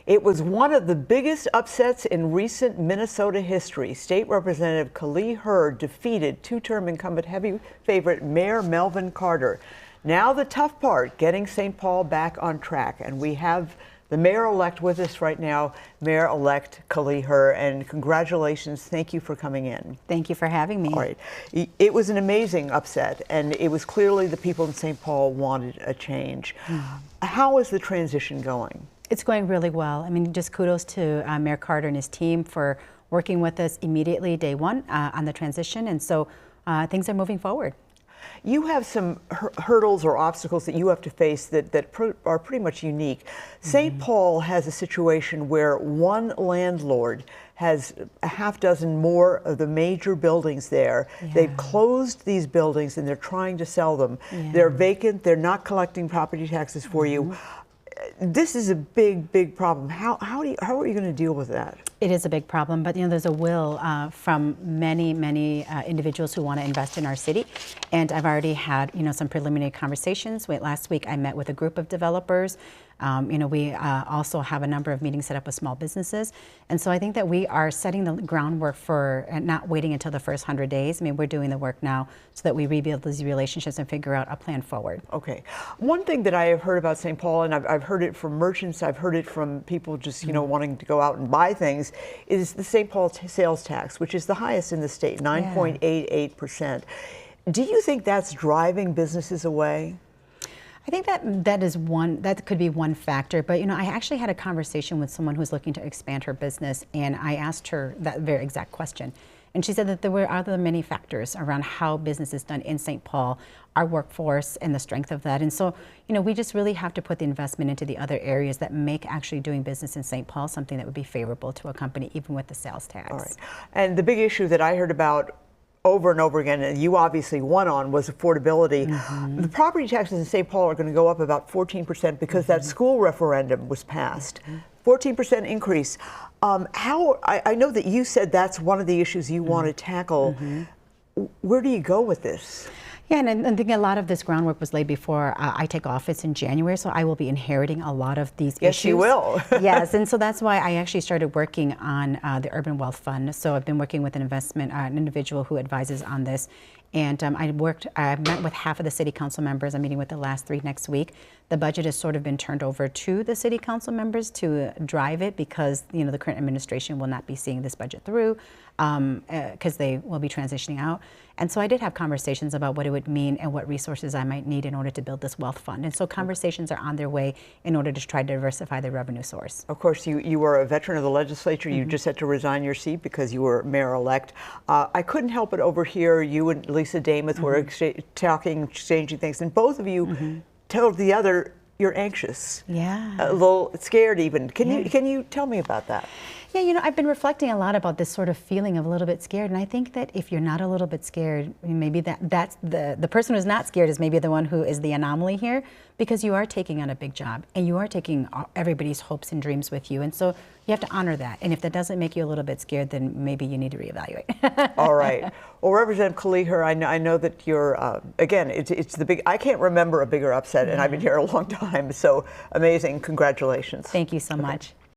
It was one of the biggest upsets in recent Minnesota history. State Representative Kaohly Her defeated two-term incumbent heavy favorite Mayor Melvin Carter. Now the tough part, getting St. Paul back on track. And we have the mayor-elect with us right now, Mayor-elect Kaohly Her, and congratulations. Thank you for coming in. Thank you for having me. All right. It was an amazing upset, and it was clearly the people in St. Paul wanted a change. How is the transition going? It's going really well. I mean, just kudos to Mayor Carter and his team for working with us immediately day one on the transition, and so things are moving forward. You have some hurdles or obstacles that you have to face that are pretty much unique. St. Paul has a situation where one landlord has a half dozen more of the major buildings there. Yeah. They've closed these buildings and they're trying to sell them. Yeah. They're vacant, they're not collecting property taxes for you. This is a big problem. How are you going to deal with that? It is a big problem, but there's a will from many individuals who want to invest in our city, and I've already had some preliminary conversations. Last week I met with a group of developers. We also have a number of meetings set up with small businesses, and so I think that we are setting the groundwork for not waiting until the first 100 days. I mean, we're doing the work now so that we rebuild these relationships and figure out a plan forward. Okay. One thing that I have heard about St. Paul, and I've heard it from merchants, I've heard it from people just wanting to go out and buy things, is the St. Paul sales tax, which is the highest in the state, 9.88%. Do you think that's driving businesses away? I think that could be one factor, but I actually had a conversation with someone who's looking to expand her business, and I asked her that very exact question. And she said that there were other many factors around how business is done in St. Paul, our workforce and the strength of that. And so, we just really have to put the investment into the other areas that make actually doing business in St. Paul something that would be favorable to a company, even with the sales tax. All right. And the big issue that I heard about over and over again, and you obviously won on, was affordability. The property taxes in St. Paul are going to go up about 14% because that school referendum was passed. 14% increase. I know that you said that's one of the issues you want to tackle. Where do you go with this? Yeah, and I think a lot of this groundwork was laid before I take office in January, so I will be inheriting a lot of these issues. Yes, you will. Yes, and so that's why I actually started working on the Urban Wealth Fund. So I've been working with an individual who advises on this. And I met with half of the city council members. I'm meeting with the last 3 next week. The budget has sort of been turned over to the city council members to drive it because the current administration will not be seeing this budget through because they will be transitioning out. And so I did have conversations about what it would mean and what resources I might need in order to build this wealth fund. And so conversations are on their way in order to try to diversify the revenue source. Of course, you were a veteran of the legislature. You just had to resign your seat because you were mayor-elect. I couldn't help but overhear you and Lisa Damath were exchanging things, and both of you told the other you're anxious. Yeah. A little scared even. Can you tell me about that? Yeah, I've been reflecting a lot about this sort of feeling of a little bit scared, and I think that if you're not a little bit scared, maybe that's the person who's not scared is maybe the one who is the anomaly here, because you are taking on a big job and you are taking everybody's hopes and dreams with you, and so you have to honor that. And if that doesn't make you a little bit scared, then maybe you need to reevaluate. All right. Well, Representative Kaohly Her, I know that you're again. It's the big. I can't remember a bigger upset, and I've been here a long time. So amazing! Congratulations. Thank you so much.